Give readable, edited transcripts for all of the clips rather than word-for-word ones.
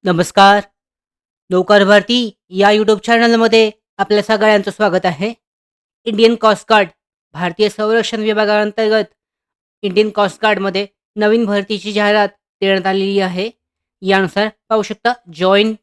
नमस्कार. नौकार भारती या यूट्यूब चॅनलमध्ये आपल्या सगळ्यांचं स्वागत आहे. इंडियन कोस्ट गार्ड भारतीय संरक्षण विभागाअंतर्गत इंडियन कोस्ट गार्डमध्ये नवीन भरतीची जाहिरात देण्यात आलेली आहे. यानुसार पाहू शकता जॉईंट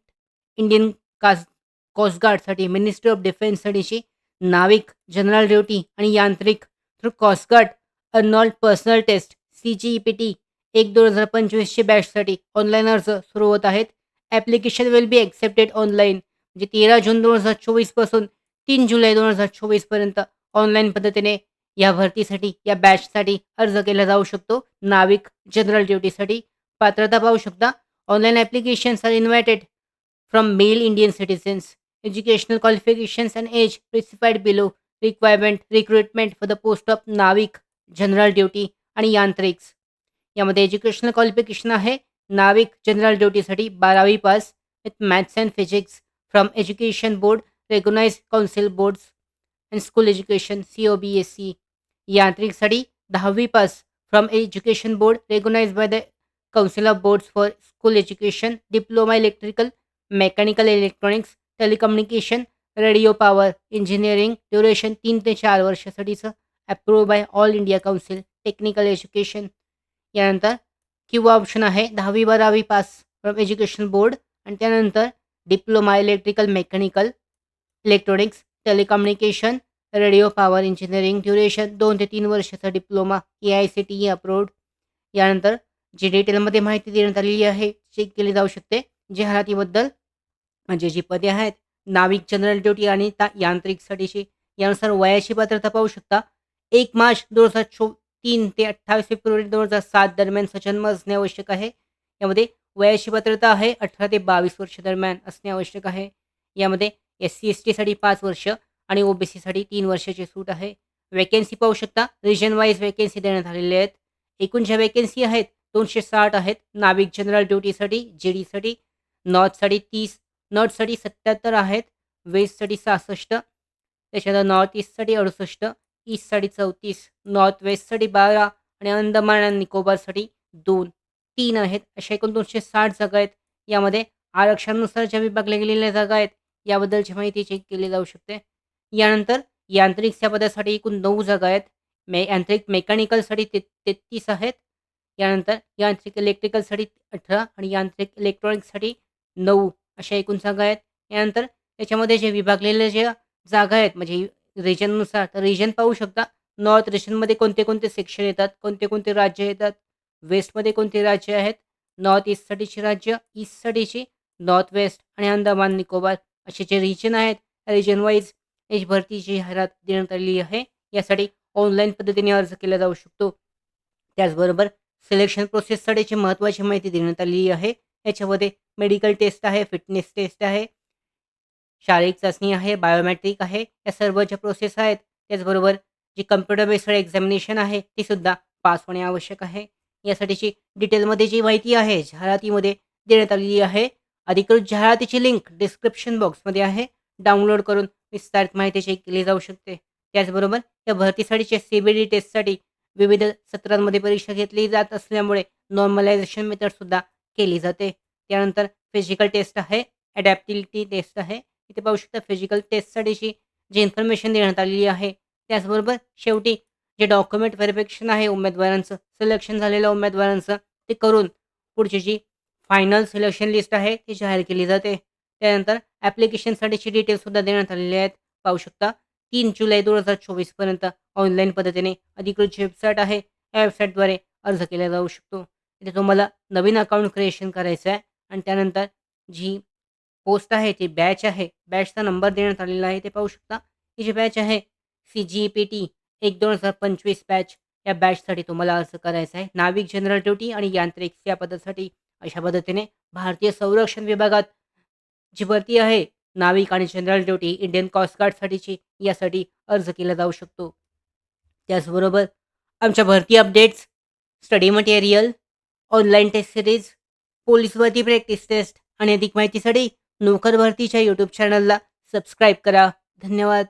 इंडियन कोस्ट गार्डसाठी मिनिस्ट्री ऑफ डिफेन्ससाठीची नाविक, जनरल ड्युटी आणि यांत्रिक through coast guard enrolled personnel test CGEPT 1-2025 ची बॅचसाठी ऑनलाईन अर्ज सुरू होत आहेत. Application will be accepted online म्हणजे 13 जून 2024 पासून 3 जुलै 2024 पर्यंत ऑनलाईन पद्धतीने या भरतीसाठी, या बॅचसाठी अर्ज केला जाऊ शकतो. नाविक जनरल ड्युटीसाठी पात्रता पाहू शकता. Online applications are invited from male Indian citizens. Educational qualifications and age specified below. Requirement recruitment for the post of Navik, general duty आणि यांत्रिक्स. यामध्ये एज्युकेशनल क्वालिफिकेशन आहे नाविक जनरल ड्युटीसाठी 12वी pass with maths and physics from education board, recognised council boards and school education COBSE. यांत्रिकसाठी 10वी pass from education board, recognised by the council of boards for school education. Diploma electrical, mechanical electronics, telecommunication, radio power engineering. Duration 3 ते 4 वर्षासाठीचं. Approve by all India council technical education. यानंतर किंवा option आहे 10वी-12वी pass from education board आणि त्यानंतर diploma electrical, mechanical, electronics, telecommunication, radio power engineering. Duration 2 ते 3 वर्षाचा डिप्लोमा, AICTE अप्रूव्ड. यानंतर जी डिटेलमध्ये माहिती देण्यात आलेली आहे चेक केली जाऊ शकते. जाहिरातीबद्दल म्हणजे जी पदे आहेत नाविक, जनरल ड्युटी आणि यांत्रिकसाठीची. यानुसार वयाची पात्रता पाहू शकता. 1 मार्च 2003 ते 28 फेब्रुवारी 2007 दरम्यानचा जन्म असणे आवश्यक आहे. यामध्ये वयाची पात्रता आहे 18 ते 22 वर्ष दरम्यान असणे आवश्यक आहे. यामध्ये SC-STसाठी 5 वर्ष आणि OBCसाठी 3 वर्षाची सूट आहे. वॅकन्सी पाहू शकता. रिजन वाईज वॅकन्सी देण्यात आलेल्या आहेत. एकूण ज्या वॅकन्सी आहेत 260 आहेत. नाविक जनरल ड्युटीसाठी, GDसाठी. नॉर्थसाठी 30, नॉर्थसाठी 77 आहेत. वेस्टसाठी 66, त्याच्यानंतर नॉर्थ ईस्टसाठी 68, ईस्टसाठी 34, नॉर्थ वेस्टसाठी 12 आणि अंदमान आणि निकोबारसाठी 2, 3 आहेत. अशा एकूण 260 जागा आहेत. यामध्ये आरक्षणानुसार ज्या विभागल्या गेलेल्या जागा आहेत याबद्दलची माहिती चेक केली जाऊ शकते. यानंतर यांत्रिक या पदासाठी एकूण 9 जागा आहेत. यांत्रिक मेकॅनिकलसाठी 33 आहेत. यानंतर यांत्रिक इलेक्ट्रिकलसाठी 18 आणि यांत्रिक इलेक्ट्रॉनिक्ससाठी 9 अशा एकूण जागा आहेत. यानंतर त्याच्यामध्ये जे विभागलेल्या ज्या जागा आहेत म्हणजे रिजननुसार तर रिजन पाहू शकता. नॉर्थ रिजनमध्ये कोणते-कोणते सेक्शन येतात, कोणते-कोणते राज्य येतात. वेस्टमध्ये कोणती राज्य आहेत. नॉर्थ ईस्टसाठीची राज्य, ईस्टसाठीची, नॉर्थ वेस्ट आणि अंदमान निकोबार असे जे रिजन आहेत, रिजन वाईज ही भरतीची जाहिरात देण्यात आलेली आहे. यासाठी ऑनलाईन पद्धतीने अर्ज केला जाऊ शकतो. त्याचबरोबर सिलेक्शन प्रोसेससाठीची महत्त्वाची माहिती देण्यात आलेली आहे. याच्यामध्ये मेडिकल टेस्ट आहे, फिटनेस टेस्ट आहे, शारीरिक चाचणी आहे, बायोमेट्रिक आहे. या सर्व ज्या प्रोसेस आहेत, त्याचबरोबर जी कम्प्युटर बेस्ड एक्झामिनेशन आहे, ती सुद्धा पास होणे आवश्यक आहे. यासाठीची डिटेलमध्ये जी माहिती आहे, जाहिरातीमध्ये देण्यात आलेली आहे. अधिकृत जाहिरातीची लिंक डिस्क्रिप्शन बॉक्समध्ये आहे. डाउनलोड करून विस्तारित माहिती चेक केली जाऊ शकते. त्याचबरोबर या भरतीसाठीच्या CBD टेस्टसाठी विविध सत्रांमध्ये परीक्षा घेतली जात असल्यामुळे नॉर्मलायझेशन मेथडसुद्धा केली जाते. त्यानंतर फिजिकल टेस्ट आहे, अडॅप्टिबिलिटी टेस्ट आहे. इथे पाहू शकता फिजिकल टेस्टसाठीची जी इन्फॉर्मेशन देण्यात आलेली आहे. त्याचबरोबर शेवटी जे डॉक्युमेंट व्हेरिफिकेशन आहे उमेदवारांचं, सिलेक्शन झालेल्या उमेदवारांचं ते करून पुढची जी फायनल सिलेक्शन लिस्ट आहे ती जाहीर केली जाते. त्यानंतर ॲप्लिकेशनसाठीची डिटेल्ससुद्धा देण्यात आलेली आहेत. पाहू शकता 3 जुलै 2024 पर्यंत ऑनलाईन पद्धतीने अधिकृत जी वेबसाईट आहे, या वेबसाईटद्वारे अर्ज केला जाऊ शकतो. इथे तुम्हाला नवीन अकाउंट क्रिएशन करायचं आहे आणि त्यानंतर जी पोस्ट आहे, ती बॅच आहे, बॅचचा नंबर देण्यात आलेला आहे. ते पाहू शकता. ही जी बॅच आहे CGEPT 1-2025 बॅच, या बॅचसाठी तुम्हाला अर्ज करायचा आहे. नाविक, जनरल ड्युटी आणि यांत्रिक या पदासाठी अशा पद्धतीने भारतीय संरक्षण विभागात जी भरती आहे, नाविक आणि जनरल ड्युटी इंडियन कोस्ट गार्डसाठीची, यासाठी अर्ज केला जाऊ शकतो. त्याचबरोबर आमच्या भरती updates, study material, online test series, police भरती प्रॅक्टिस टेस्ट आणि अधिक माहितीसाठी नोकर भरतीच्या यूट्यूब चॅनलला सबस्क्राईब करा. धन्यवाद.